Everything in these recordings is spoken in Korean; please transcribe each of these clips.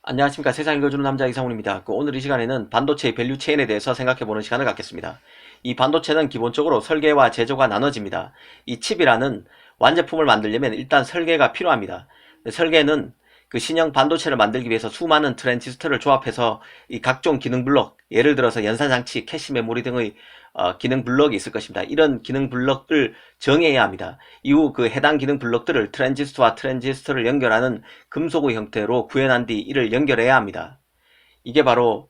안녕하십니까. 세상 읽어주는 남자 이상훈입니다. 오늘 이 시간에는 반도체의 밸류체인에 대해서 생각해보는 시간을 갖겠습니다. 이 반도체는 기본적으로 설계와 제조가 나눠집니다. 이 칩이라는 완제품을 만들려면 일단 설계가 필요합니다. 설계는 그 신형 반도체를 만들기 위해서 수많은 트랜지스터를 조합해서 이 각종 기능 블록, 예를 들어서 연산장치, 캐시 메모리 등의 기능 블럭이 있을 것입니다. 이런 기능 블럭을 정해야 합니다. 이후 그 해당 기능 블럭들을 트랜지스터와 트랜지스터를 연결하는 금속의 형태로 구현한 뒤 이를 연결해야 합니다. 이게 바로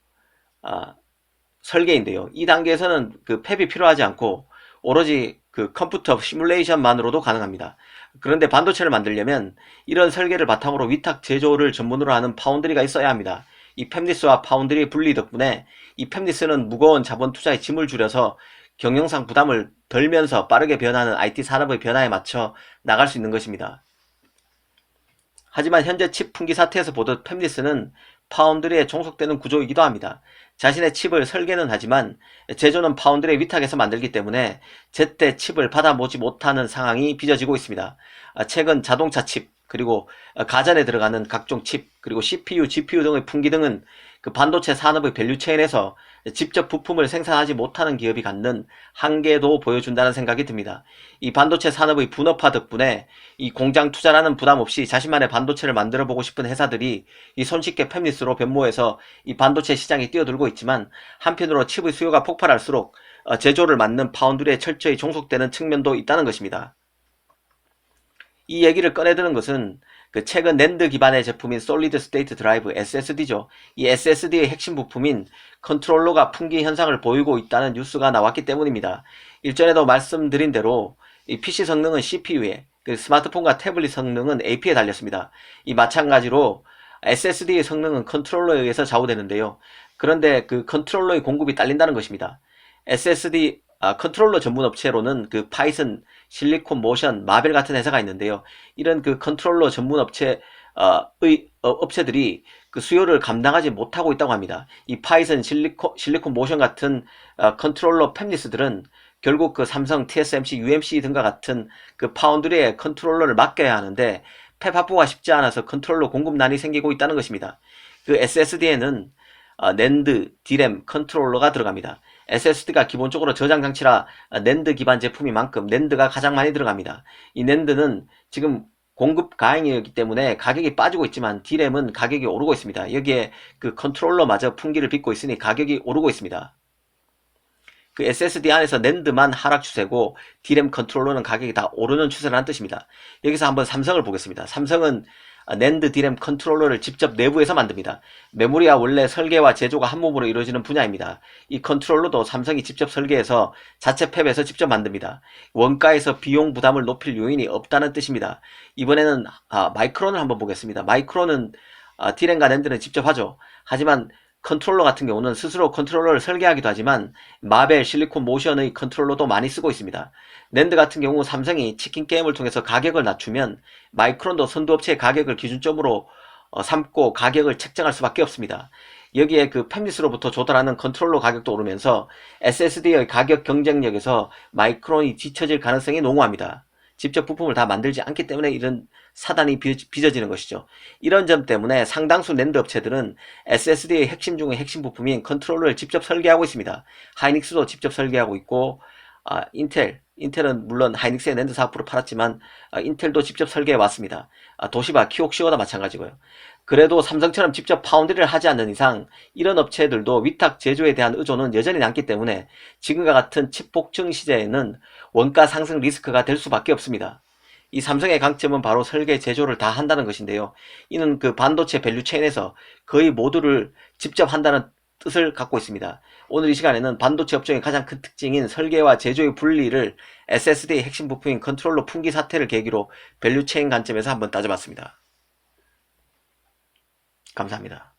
설계인데요. 이 단계에서는 그 팹이 필요하지 않고 오로지 그 컴퓨터 시뮬레이션만으로도 가능합니다. 그런데 반도체를 만들려면 이런 설계를 바탕으로 위탁 제조를 전문으로 하는 파운드리가 있어야 합니다. 이 팹리스와 파운드리의 분리 덕분에 이 팹리스는 무거운 자본 투자의 짐을 줄여서 경영상 부담을 덜면서 빠르게 변하는 IT 산업의 변화에 맞춰 나갈 수 있는 것입니다. 하지만 현재 칩 품귀 사태에서 보듯 팹리스는 파운드리에 종속되는 구조이기도 합니다. 자신의 칩을 설계는 하지만 제조는 파운드리의 위탁에서 만들기 때문에 제때 칩을 받아보지 못하는 상황이 빚어지고 있습니다. 최근 자동차 칩, 그리고 가전에 들어가는 각종 칩, 그리고 CPU, GPU 등의 품귀 등은 그 반도체 산업의 밸류체인에서 직접 부품을 생산하지 못하는 기업이 갖는 한계도 보여준다는 생각이 듭니다. 이 반도체 산업의 분업화 덕분에 이 공장 투자라는 부담 없이 자신만의 반도체를 만들어 보고 싶은 회사들이 이 손쉽게 팹리스로 변모해서 이 반도체 시장에 뛰어들고 있지만, 한편으로 칩의 수요가 폭발할수록 제조를 맡는 파운드리에 철저히 종속되는 측면도 있다는 것입니다. 이 얘기를 꺼내드는 것은 그 최근 낸드 기반의 제품인 Solid State Drive SSD죠. 이 SSD의 핵심 부품인 컨트롤러가 품귀 현상을 보이고 있다는 뉴스가 나왔기 때문입니다. 일전에도 말씀드린 대로 이 PC 성능은 CPU에, 그 스마트폰과 태블릿 성능은 AP에 달렸습니다. 이 마찬가지로 SSD의 성능은 컨트롤러에 의해서 좌우되는데요. 그런데 그 컨트롤러의 공급이 딸린다는 것입니다. SSD 컨트롤러 전문 업체로는 그 파이슨, 실리콘 모션, 마벨 같은 회사가 있는데요. 이런 그 컨트롤러 전문 업체들이 그 수요를 감당하지 못하고 있다고 합니다. 이 파이슨, 실리콘 모션 같은 컨트롤러 팹리스들은 결국 그 삼성, TSMC, UMC 등과 같은 그 파운드리의 컨트롤러를 맡겨야 하는데 팹 확보가 쉽지 않아서 컨트롤러 공급난이 생기고 있다는 것입니다. 그 SSD에는 낸드, 디램, 컨트롤러가 들어갑니다. SSD가 기본적으로 저장 장치라 낸드 기반 제품인 만큼 낸드가 가장 많이 들어갑니다. 이 낸드는 지금 공급 가행이기 때문에 가격이 빠지고 있지만 디램은 가격이 오르고 있습니다. 여기에 그 컨트롤러마저 품귀를 빚고 있으니 가격이 오르고 있습니다. 그 SSD 안에서 낸드만 하락 추세고 디램 컨트롤러는 가격이 다 오르는 추세라는 뜻입니다. 여기서 한번 삼성을 보겠습니다. 삼성은 낸드 디램 컨트롤러를 직접 내부에서 만듭니다. 메모리와 원래 설계와 제조가 한 몸으로 이루어지는 분야입니다. 이 컨트롤러도 삼성이 직접 설계해서 자체 팹에서 직접 만듭니다. 원가에서 비용 부담을 높일 요인이 없다는 뜻입니다. 이번에는 마이크론을 한번 보겠습니다. 마이크론은 디램과 낸드는 직접 하죠. 하지만 컨트롤러 같은 경우는 스스로 컨트롤러를 설계하기도 하지만 마벨, 실리콘 모션의 컨트롤러도 많이 쓰고 있습니다. 낸드 같은 경우 삼성이 치킨 게임을 통해서 가격을 낮추면 마이크론도 선두업체의 가격을 기준점으로 삼고 가격을 책정할 수밖에 없습니다. 여기에 그 팹리스로부터 조달하는 컨트롤러 가격도 오르면서 SSD의 가격 경쟁력에서 마이크론이 뒤처질 가능성이 농후합니다. 직접 부품을 다 만들지 않기 때문에 이런 사단이 빚어지는 것이죠. 이런 점 때문에 상당수 낸드 업체들은 SSD의 핵심 중의 핵심 부품인 컨트롤러를 직접 설계하고 있습니다. 하이닉스도 직접 설계하고 있고 인텔은 물론 하이닉스의 낸드 사업부를 팔았지만 인텔도 직접 설계해 왔습니다. 도시바, 키옥시오도 마찬가지고요. 그래도 삼성처럼 직접 파운드리를 하지 않는 이상 이런 업체들도 위탁 제조에 대한 의존은 여전히 남기 때문에 지금과 같은 칩 폭증 시대에는 원가 상승 리스크가 될 수밖에 없습니다. 이 삼성의 강점은 바로 설계 제조를 다 한다는 것인데요. 이는 그 반도체 밸류체인에서 거의 모두를 직접 한다는 뜻을 갖고 있습니다. 오늘 이 시간에는 반도체 업종의 가장 큰 특징인 설계와 제조의 분리를 SSD의 핵심 부품인 컨트롤러 품귀 사태를 계기로 밸류체인 관점에서 한번 따져봤습니다. 감사합니다.